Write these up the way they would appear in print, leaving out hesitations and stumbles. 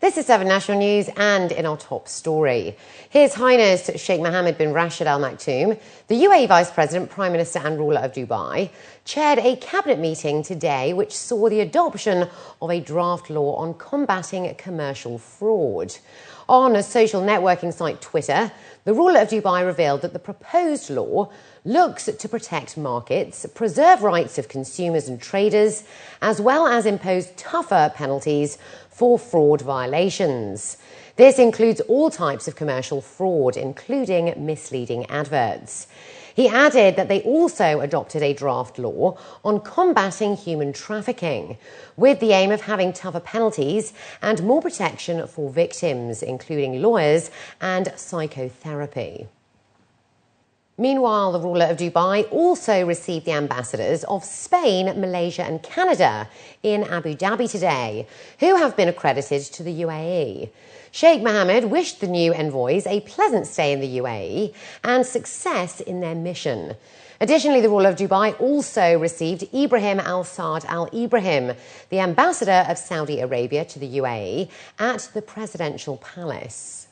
This is 7 National News, and in our top story, His Highness Sheikh Mohammed bin Rashid Al Maktoum, the UAE Vice President, Prime Minister and ruler of Dubai, chaired a cabinet meeting today which saw the adoption of a draft law on combating commercial fraud. On a social networking site Twitter, the ruler of Dubai revealed that the proposed law looks to protect markets, preserve rights of consumers and traders, as well as impose tougher penalties for fraud violations. This includes all types of commercial fraud, including misleading adverts. He added that they also adopted a draft law on combating human trafficking, with the aim of having tougher penalties and more protection for victims, including lawyers and psychotherapy. Meanwhile, the ruler of Dubai also received the ambassadors of Spain, Malaysia and Canada in Abu Dhabi today, who have been accredited to the UAE. Sheikh Mohammed wished the new envoys a pleasant stay in the UAE and success in their mission. Additionally, the ruler of Dubai also received Ibrahim Al Saad Al Ibrahim, the ambassador of Saudi Arabia to the UAE, at the presidential palace.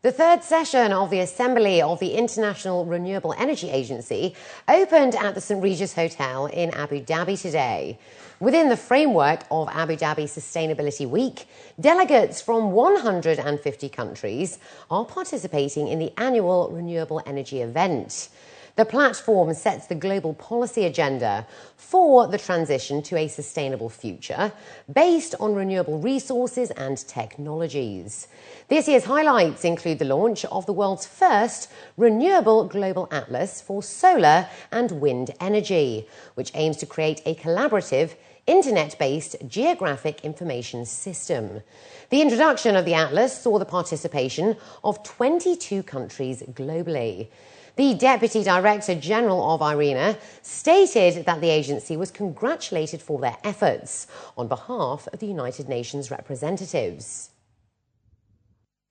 The third session of the Assembly of the International Renewable Energy Agency opened at the St. Regis Hotel in Abu Dhabi today. Within the framework of Abu Dhabi Sustainability Week, delegates from 150 countries are participating in the annual renewable energy event. The platform sets the global policy agenda for the transition to a sustainable future based on renewable resources and technologies. This year's highlights include the launch of the world's first renewable global atlas for solar and wind energy, which aims to create a collaborative, internet-based geographic information system. The introduction of the atlas saw the participation of 22 countries globally. The Deputy Director General of IRENA stated that the agency was congratulated for their efforts on behalf of the United Nations representatives.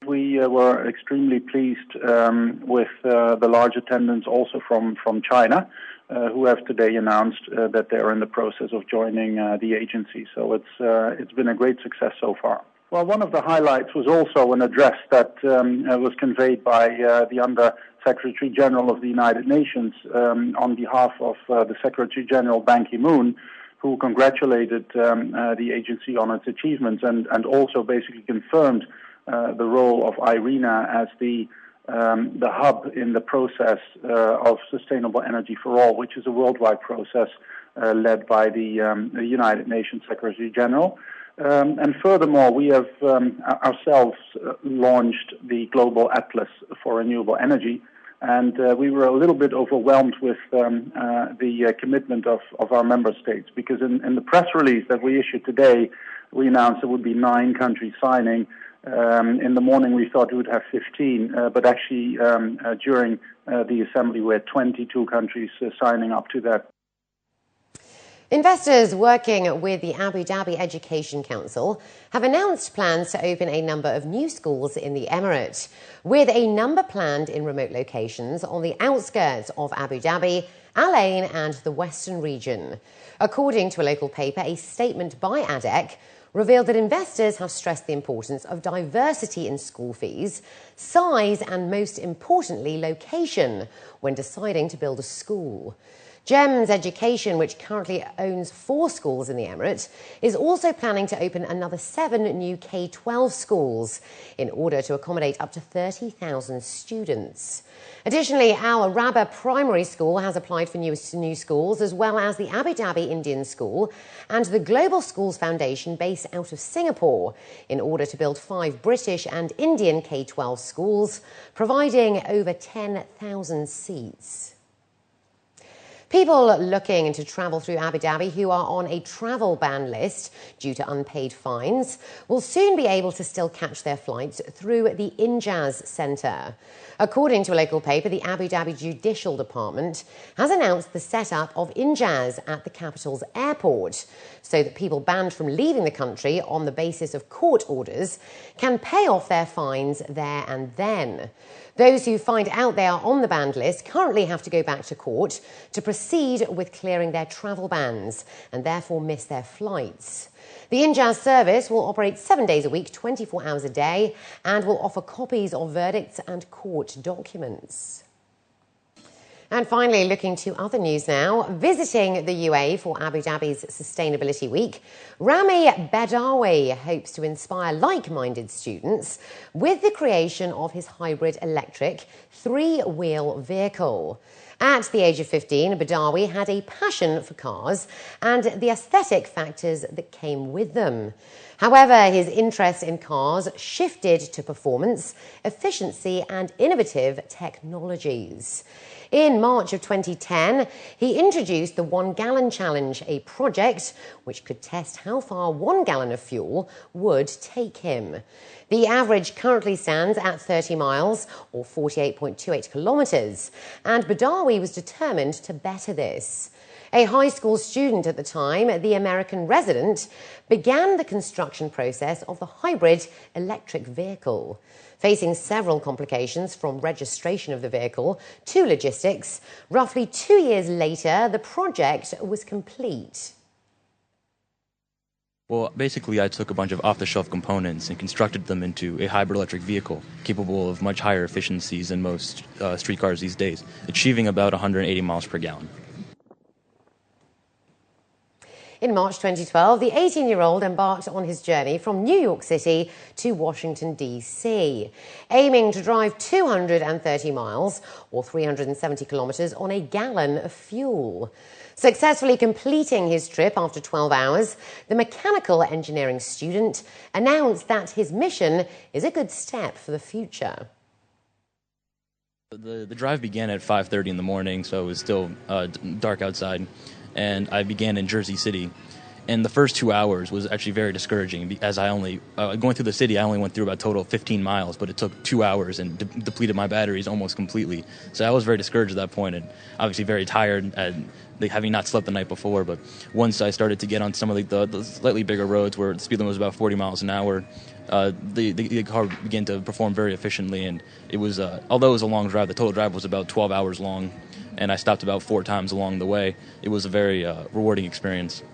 We were extremely pleased with the large attendance also from China, who have today announced that they are in the process of joining the agency. So it's been a great success so far. Well, one of the highlights was also an address that was conveyed by the Under-Secretary General of the United Nations on behalf of the Secretary General Ban Ki-moon, who congratulated the agency on its achievements and also basically confirmed the role of IRENA as the hub in the process of sustainable energy for all, which is a worldwide process led by the United Nations Secretary General. And furthermore, we have ourselves launched the Global Atlas for Renewable Energy, and we were a little bit overwhelmed with the commitment of our member states, because in the press release that we issued today, we announced there would be 9 countries signing. In the morning we thought we would have 15, but actually during the assembly we had 22 countries signing up to that. Investors working with the Abu Dhabi Education Council have announced plans to open a number of new schools in the Emirate, with a number planned in remote locations on the outskirts of Abu Dhabi, Al Ain and the Western region. According to a local paper, a statement by ADEC revealed that investors have stressed the importance of diversity in school fees, size and, most importantly, location when deciding to build a school. GEMS Education, which currently owns 4 schools in the Emirate, is also planning to open another 7 new K-12 schools in order to accommodate up to 30,000 students. Additionally, Al Rabah Primary School has applied for new schools, as well as the Abu Dhabi Indian School and the Global Schools Foundation, based out of Singapore, in order to build 5 British and Indian K-12 schools, providing over 10,000 seats. People looking to travel through Abu Dhabi who are on a travel ban list due to unpaid fines will soon be able to still catch their flights through the Injaz Centre. According to a local paper, the Abu Dhabi Judicial Department has announced the setup of Injaz at the capital's airport, so that people banned from leaving the country on the basis of court orders can pay off their fines there and then. Those who find out they are on the banned list currently have to go back to court to proceed with clearing their travel bans and therefore miss their flights. The in-jazz service will operate 7 days a week, 24 hours a day, and will offer copies of verdicts and court documents. And finally, looking to other news now, visiting the UAE for Abu Dhabi's Sustainability Week, Rami Badawi hopes to inspire like-minded students with the creation of his hybrid electric three-wheel vehicle. At the age of 15, Badawi had a passion for cars and the aesthetic factors that came with them. However, his interest in cars shifted to performance, efficiency and innovative technologies. In March of 2010, he introduced the 1 Gallon Challenge, a project which could test how far 1 gallon of fuel would take him. The average currently stands at 30 miles, or 48.28 kilometres, and Badawi was determined to better this. A high school student at the time, the American resident, began the construction process of the hybrid electric vehicle. Facing several complications from registration of the vehicle to logistics, roughly 2 years later, the project was complete. Well, basically, I took a bunch of off-the-shelf components and constructed them into a hybrid electric vehicle capable of much higher efficiencies than most street cars these days, achieving about 180 miles per gallon. In March 2012, the 18-year-old embarked on his journey from New York City to Washington, D.C., aiming to drive 230 miles, or 370 kilometres, on a gallon of fuel. Successfully completing his trip after 12 hours, the mechanical engineering student announced that his mission is a good step for the future. The drive began at 5:30 in the morning, so it was still dark outside, and I began in Jersey City. And the first 2 hours was actually very discouraging, as I only, going through the city, I only went through about a total of 15 miles, but it took 2 hours and depleted my batteries almost completely. So I was very discouraged at that point and obviously very tired, having not slept the night before. But once I started to get on some of the slightly bigger roads where the speed limit was about 40 miles an hour, the car began to perform very efficiently. And it was, although it was a long drive, the total drive was about 12 hours long, and I stopped about 4 times along the way. It was a very rewarding experience.